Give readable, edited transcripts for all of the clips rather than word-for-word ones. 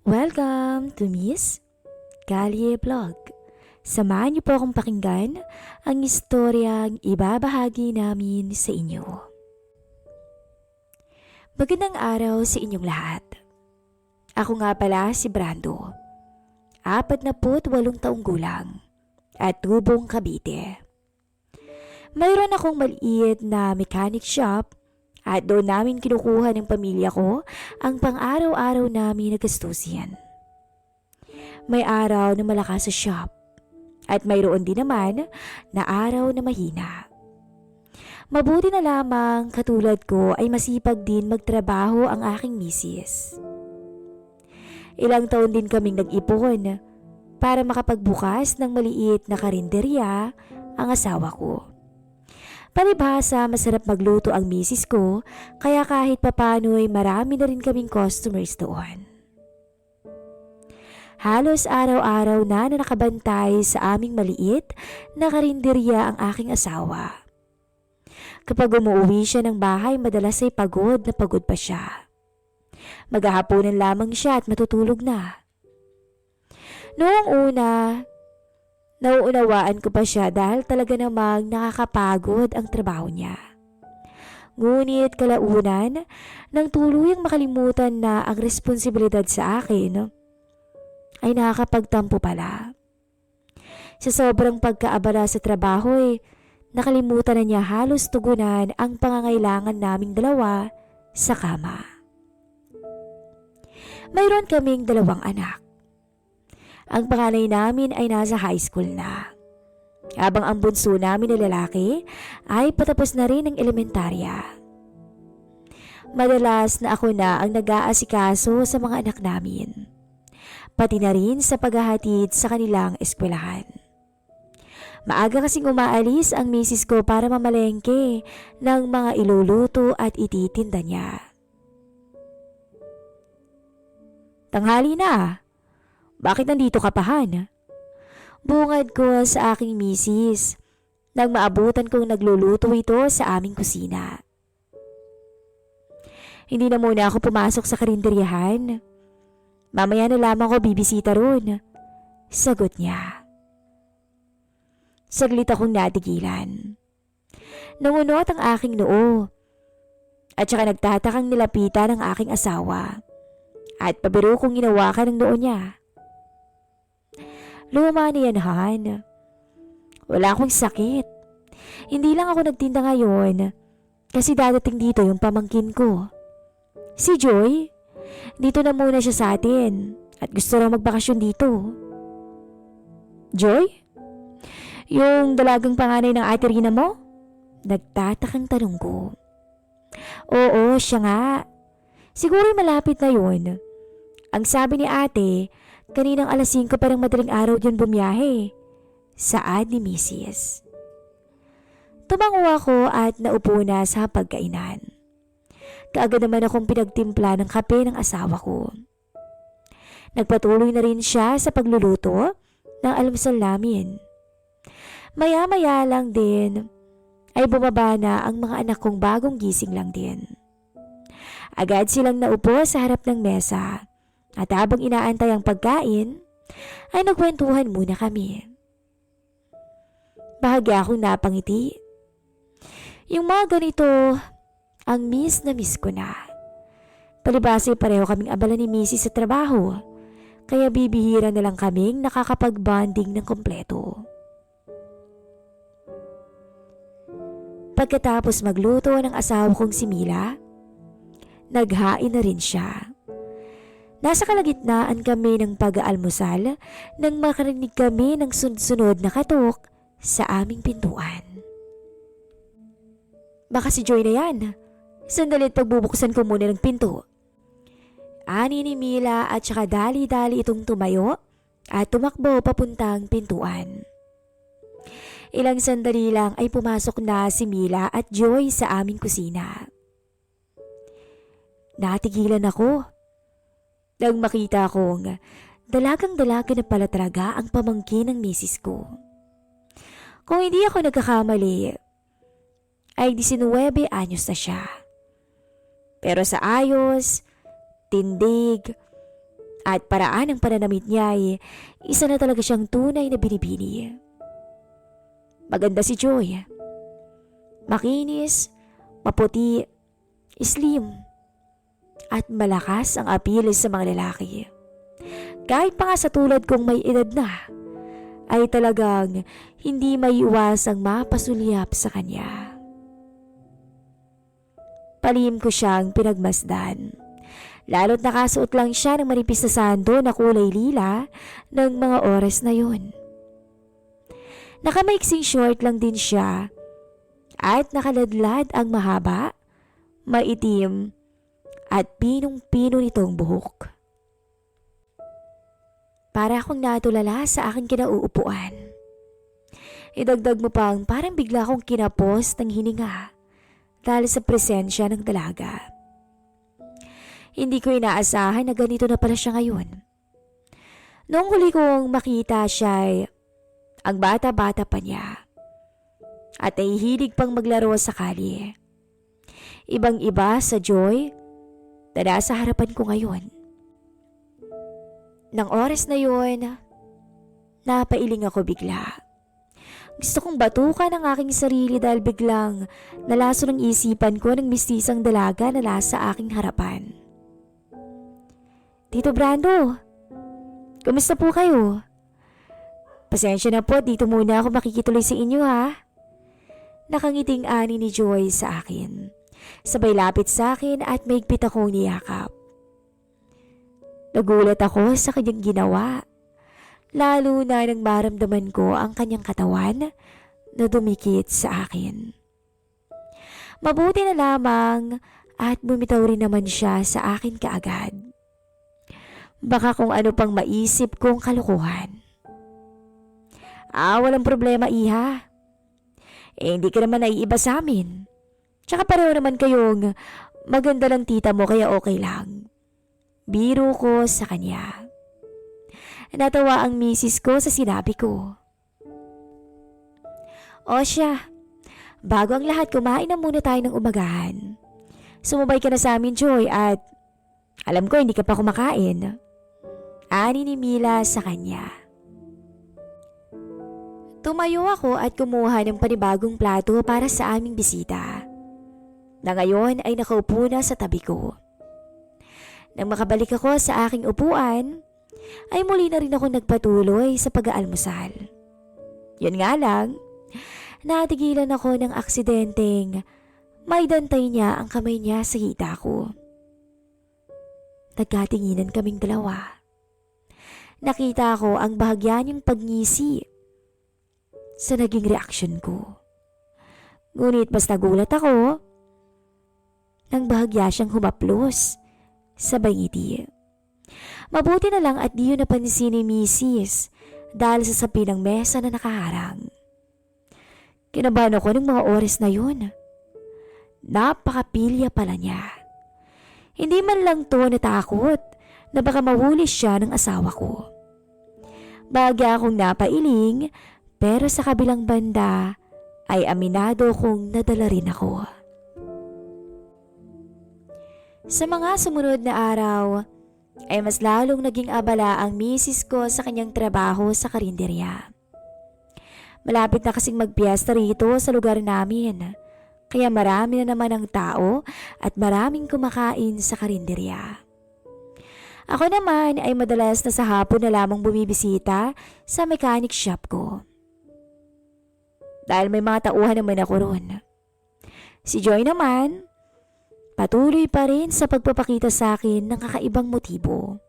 Welcome to Miss Kalye Vlog. Samahan niyo po akong pakinggan ang istoryang ibabahagi namin sa inyo. Magandang araw sa inyong lahat. Ako nga pala si Brando, 48 taong gulang at tubong Cavite. Mayroon akong maliit na mechanic shop at doon namin kinukuha ng pamilya ko ang pang-araw-araw namin na gastusin. May araw na malakas sa shop at mayroon din naman na araw na mahina. Mabuti na lamang katulad ko ay masipag din magtrabaho ang aking misis. Ilang taon din kaming nag-ipon para makapagbukas ng maliit na karinderya ang asawa ko. Palibhasa, masarap magluto ang misis ko, kaya kahit papano'y marami na rin kaming customers doon. Halos araw-araw na nakabantay sa aming maliit na karinderya ang aking asawa. Kapag umuwi siya ng bahay, madalas ay pagod na pagod pa siya. Maghahaponan lamang siya at matutulog na. Noong una, nauunawaan ko pa siya dahil talaga namang nakakapagod ang trabaho niya. Ngunit kalaunan, nang tuluyang makalimutan na ang responsibilidad sa akin, ay nakakapagtampo pala. Sa sobrang pagkaabala sa trabaho nakalimutan na niya halos tugunan ang pangangailangan naming dalawa sa kama. Mayroon kaming 2 anak. Ang panganay namin ay nasa high school na, habang ang bunso namin na lalaki ay patapos na rin ng elementarya. Madalas na ako na ang nag-aasikaso sa mga anak namin, pati na rin sa paghahatid sa kanilang eskwelahan. Maaga kasing umaalis ang misis ko para mamalengke ng mga iluluto at ititinda niya. Tanghali na. Bakit nandito ka pa, Han? Bungad ko sa aking misis nang maabutan kong nagluluto ito sa aming kusina. Hindi na muna ako pumasok sa karinderyahan. Mamaya na lamang ako bibisita ron. Sagot niya. Saglit akong natigilan. Nangunot ang aking noo at saka nagtatakang nilapitan ng aking asawa at pabiro kong ginawakan ng noo niya. Luma na yan, Han. Wala akong sakit. Hindi lang ako nagtinda ngayon kasi dadating dito yung pamangkin ko. Si Joy, dito na muna siya sa atin at gusto raw magbakasyon dito. Joy? Yung dalagang panganay ng ate Rina mo? Nagtatakang tanong ko. Oo, siya nga. Siguro malapit na yun. Ang sabi ni ate, kaninang alas 5 parang madaling araw yun bumiyahe. Saad ni Mrs. Tumango ako at naupo na sa pagkainan. Kaagad naman akong pinagtimpla ng kape ng asawa ko. Nagpatuloy na rin siya sa pagluluto ng almusal namin. Maya-maya lang din ay bumaba na ang mga anak kong bagong gising lang din. Agad silang naupo sa harap ng mesa. At habang inaantay ang pagkain, ay nagkwentuhan muna kami. Bahagya akong napangiti. Yung mga ganito, ang miss na miss ko na. Palibhasa pareho kaming abala ni Mrs. sa trabaho, kaya bibihira na lang kaming nakakapag-bonding ng kompleto. Pagkatapos magluto ng asawa kong si Mila, naghain na rin siya. Nasa kalagitnaan kami ng pag-aalmusal nang makarinig kami ng sunod-sunod na katok sa aming pintuan. Baka si Joy na yan. Sandalit pagbubuksan ko muna ng pinto. Ani ni Mila at saka dali-dali itong tumayo at tumakbo papuntang pintuan. Ilang sandali lang ay pumasok na si Mila at Joy sa aming kusina. Natigilan ako nang makita kong dalagang-dalaga na pala talaga ang pamangkin ng misis ko. Kung hindi ako nagkakamali, ay 19 anyos na siya. Pero sa ayos, tindig, At paraan ng pananamit niya ay isa na talaga siyang tunay na binibini. Maganda si Joy. Makinis, maputi, slim, at malakas ang appeal sa mga lalaki. Kahit pa nga sa tulad kong may edad na, ay talagang hindi maiiwasang mapasulyap sa kanya. Palihim ko siyang pinagmasdan. Lalo't nakasuot lang siya ng manipis na sando na kulay lila ng mga oras na yun. Nakamaiksing short lang din siya at nakaladlad ang mahaba, maitim at pinong-pino nitong buhok. Para akong natulala sa aking kinauupuan. Idagdag mo pang parang bigla akong kinapos ng hininga dahil sa presensya ng dalaga. Hindi ko inaasahan na ganito na pala siya ngayon. Noong huli kong makita siya ay ang bata-bata pa niya at ay hilig pang maglaro sa kalye. Ibang-iba sa Joy na nasa harapan ko ngayon. Nang oras na yun, napailing ako bigla. Gusto kong batukan ang aking sarili dahil biglang nalaso ng isipan ko ng mistisang dalaga na nasa aking harapan. Tito Brando, kumusta po kayo? Pasensya na po, dito muna ako makikituloy sa inyo ha. Nakangiting ani ni Joy sa akin. Sabay lapit sa akin at maigpit akong niyakap. Nagulat ako sa kanyang ginawa, lalo na nang maramdaman ko ang kanyang katawan na dumikit sa akin. Mabuti na lamang at bumitaw rin naman siya sa akin kaagad. Baka kung ano pang maisip kong kalokohan. Walang problema iha. Hindi ka naman naiiba sa amin. Tsaka pareho naman kayong maganda lang tita mo kaya okay lang. Biro ko sa kanya. Natawa ang misis ko sa sinabi ko. O siya, bago ang lahat kumain na muna tayo ng umagahan. Sumabay ka na sa amin Joy at alam ko hindi ka pa kumakain. Ani ni Mila sa kanya. Tumayo ako at kumuha ng panibagong plato para sa aming bisita. Na ngayon ay nakaupo na sa tabi ko. Nang makabalik ako sa aking upuan, ay muli na rin ako nagpatuloy sa pag-aalmusal. Yun nga lang, natigilan ako ng aksidenteng may dantay niya ang kamay niya sa hita ko. Nagkatinginan kaming dalawa. Nakita ko ang bahagya niyang pagngisi sa naging reaksyon ko. Ngunit mas nagulat ako nang bahagya siyang humaplos sa ngiti. Mabuti na lang at di yun napansin ni Mrs. dahil sa sapi ng mesa na nakaharang. Kinabahan ako ng mga oras na yun. Napakapilya pala niya. Hindi man lang to natakot na baka mahuli siya ng asawa ko. Bagya akong napailing pero sa kabilang banda ay aminado kong nadala rin ako. Sa mga sumunod na araw ay mas lalong naging abala ang misis ko sa kanyang trabaho sa karinderya. Malapit na kasing magpiyesta rito sa lugar namin, kaya marami na naman ang tao at maraming kumakain sa karinderya. Ako naman ay madalas na sa hapon na lamang bumibisita sa mechanic shop ko. Dahil may mga tauhan naman ako ron. Si Joy naman, patuloy pa rin sa pagpapakita sa akin ng kakaibang motibo.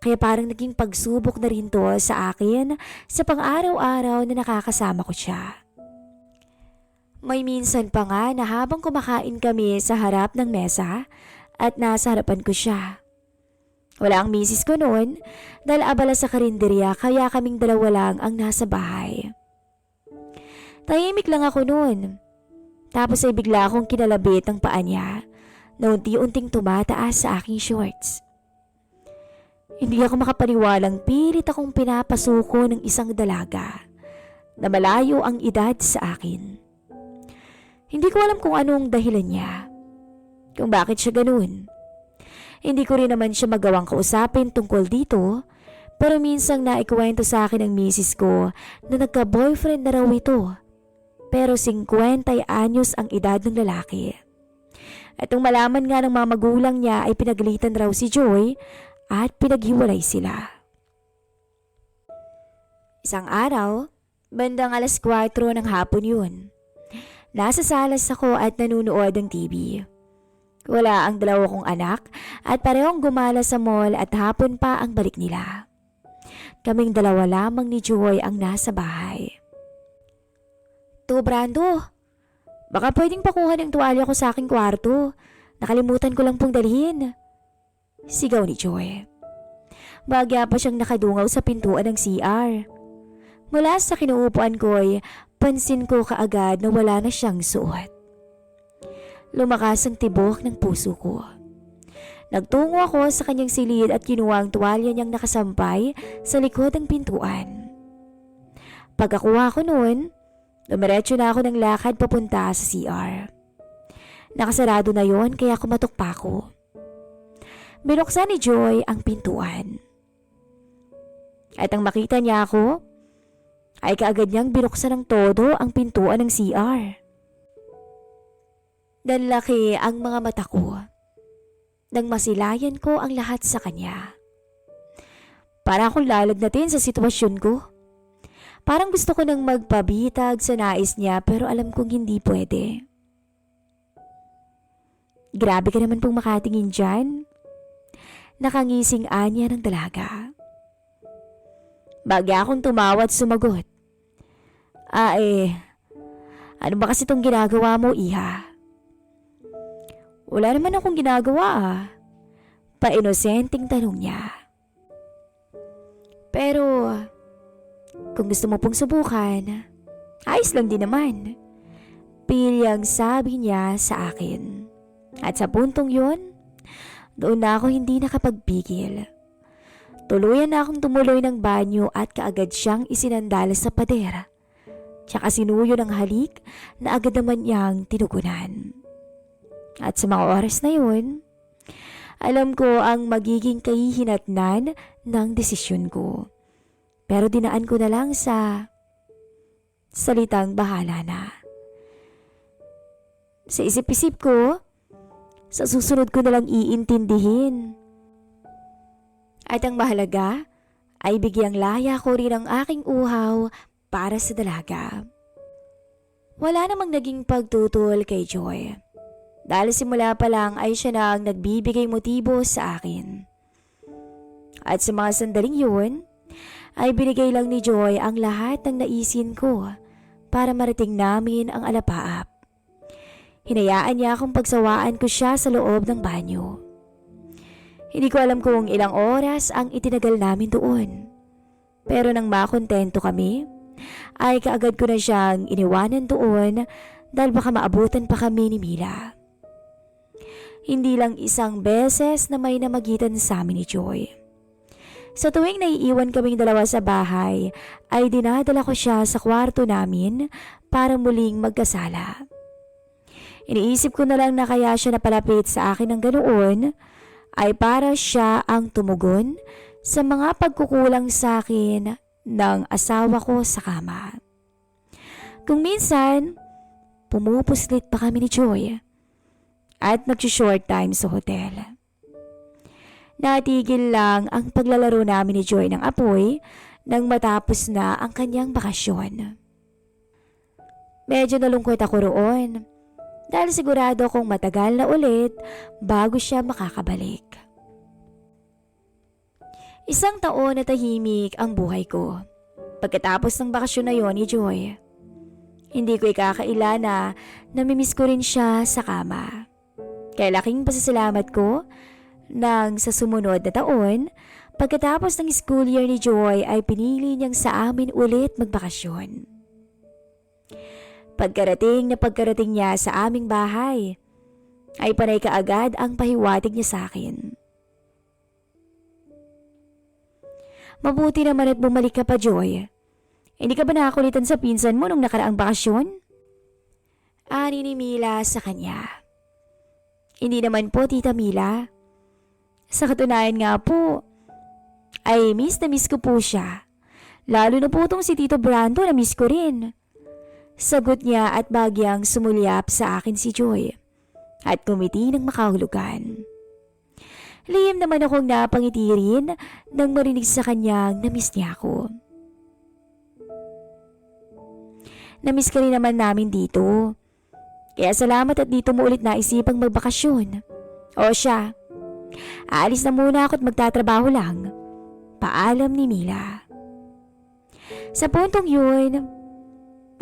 Kaya parang naging pagsubok na rin to sa akin sa pang-araw-araw na nakakasama ko siya. May minsan pa nga na habang kumakain kami sa harap ng mesa at nasa harapan ko siya. Wala ang misis ko noon dahil abala sa karinderya kaya kaming dalawa lang ang nasa bahay. Tahimik lang ako noon. Tapos ay bigla akong kinalabit ang paa niya na unti-unting tumataas sa aking shorts. Hindi ako makapaniwalang pilit akong pinapasuko ng isang dalaga na malayo ang edad sa akin. Hindi ko alam kung anong dahilan niya, kung bakit siya ganun. Hindi ko rin naman siya magawang kausapin tungkol dito, pero minsang naikwento sa akin ng misis ko na nagka-boyfriend na raw ito. Pero 50 anyos ang edad ng lalaki. At nung malaman nga ng mga magulang niya ay pinagalitan raw si Joy at pinaghiwalay sila. Isang araw, bandang 4:00 ng hapon yun. Nasa salas ako at nanunood ng TV. Wala ang dalawa kong anak at parehong gumala sa mall at hapon pa ang balik nila. Kaming dalawa lamang ni Joy ang nasa bahay. To Brando, baka pwedeng pakuha ng tuwalya ko sa aking kwarto. Nakalimutan ko lang pong dalhin. Sigaw ni Joy. Bagya pa siyang nakadungaw sa pintuan ng CR. Mula sa kinuupuan ko'y pansin ko kaagad na wala na siyang suot. Lumakas ang tibok ng puso ko. Nagtungo ako sa kanyang silid at kinuha ang tuwalya niyang nakasampay sa likod ng pintuan. Pagkakuha ko noon, dumiretso na ako ng lakad papunta sa CR. Nakasarado na yon kaya kumatok pa ako. Binuksan ni Joy ang pintuan. At ang makita niya ako, ay kaagad niyang binuksan ng todo ang pintuan ng CR. Nanlaki ang mga mata ko nang masilayan ko ang lahat sa kanya. Para akong lalagnatin sa sitwasyon ko. Parang gusto ko nang magpabitag sa nais niya pero alam kong hindi pwede. Grabe ka naman pong makatingin dyan. Nakangising anya ng dalaga. Bagya akong tumawa at sumagot. Ano ba kasi itong ginagawa mo, iha? Wala naman akong ginagawa Pa-inosenteng tanong niya. Pero, kung gusto mo pong subukan, ayos lang din naman. Pilyang sabi niya sa akin. At sa puntong yun, doon na ako hindi nakapagpigil. Tuluyan na akong tumuloy ng banyo at kaagad siyang isinandala sa pader. Tsaka sinuyo ng halik na agad naman niyang tinugunan. At sa mga oras na yun, alam ko ang magiging kahihinatnan ng desisyon ko. Pero dinaan ko na lang sa salitang bahala na. Sa isip-isip ko, sa susunod ko na lang iintindihin. At ang mahalaga ay bigyang laya ko rin ang aking uhaw para sa dalaga. Wala namang naging pagtutol kay Joy. Dahil simula pa lang ay siya na ang nagbibigay motibo sa akin. At sa mga sandaling yun, ay binigay lang ni Joy ang lahat ng naisin ko para marating namin ang alapaap. Hinayaan niya akong pagsawaan ko siya sa loob ng banyo. Hindi ko alam kung ilang oras ang itinagal namin doon. Pero nang makontento kami, ay kaagad ko na siyang iniwanan doon dahil baka maabutan pa kami ni Mila. Hindi lang isang beses na may namagitan sa amin ni Joy. Sa tuwing naiiwan kaming dalawa sa bahay, ay dinadala ko siya sa kwarto namin para muling magkasala. Iniisip ko na lang na kaya siya napalapit sa akin ng ganoon ay para siya ang tumugon sa mga pagkukulang sa akin ng asawa ko sa kama. Kung minsan, pumupuslit pa kami ni Joy at nag-short time sa hotel. Natigil lang ang paglalaro namin ni Joy ng apoy nang matapos na ang kanyang bakasyon. Medyo nalungkot ako roon dahil sigurado kong matagal na ulit bago siya makakabalik. Isang taon na tahimik ang buhay ko. Pagkatapos ng bakasyon na yon ni Joy, hindi ko ikakaila na namimiss ko rin siya sa kama. Kaya laking pasasalamat ko nang sa sumunod na taon, pagkatapos ng school year ni Joy ay pinili niyang sa amin ulit magbakasyon. Pagkarating niya sa aming bahay, ay panay kaagad ang pahiwatig niya sa akin. Mabuti naman at bumalik ka pa, Joy. Hindi ka ba nakakulitan sa pinsan mo nung nakaraang bakasyon? Ani ni Mila sa kanya. Hindi naman po, Tita Mila. Sa katunayan nga po, ay miss na miss ko po siya. Lalo na po tong si Tito Brando na miss ko rin. Sagot niya at bagyang sumulyap sa akin si Joy at kumiti ng makahulugan. Lihim naman akong napangiti rin nang marinig sa kanyang na-miss niya ako. Na-miss ka rin naman namin dito. Kaya salamat at dito mo ulit naisipang magbakasyon. O siya, aalis na muna ako at magtatrabaho lang. Paalam ni Mila. Sa puntong yun,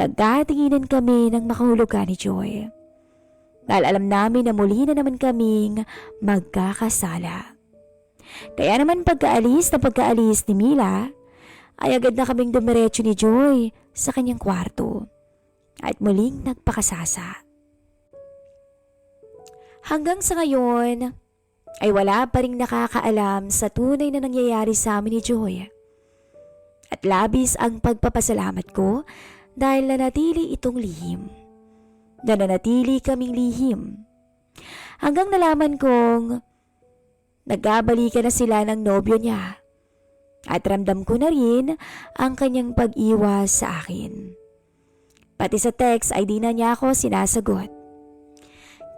nagkatinginan kami ng makahulugan ni Joy. Dahil alam namin na muli na naman kaming magkakasala. Kaya naman pagkaalis ni Mila, ay agad na kaming dumiretso ni Joy sa kanyang kwarto at muling nagpakasasa. Hanggang sa ngayon, ay wala pa ring nakakaalam sa tunay na nangyayari sa amin ni Joy. At labis ang pagpapasalamat ko dahil nanatili itong lihim. Nananatili kaming lihim. Hanggang nalaman kong nagbabalikan na sila ng nobyo niya. At ramdam ko na rin ang kanyang pag-iwas sa akin. Pati sa text ay di na niya ako sinasagot.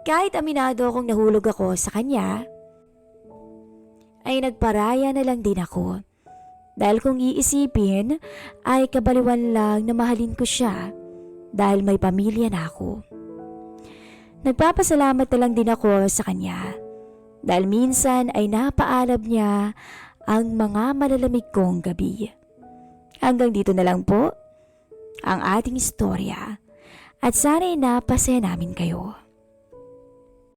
Kahit aminado akong nahulog ako sa kanya, ay nagparaya na lang din ako. Dahil kung iisipin ay kabaliwan lang na mahalin ko siya dahil may pamilya na ako. Nagpapasalamat na lang din ako sa kanya dahil minsan ay napaalab niya ang mga malalamig kong gabi. Hanggang dito na lang po ang ating istorya at sana'y napasaya namin kayo.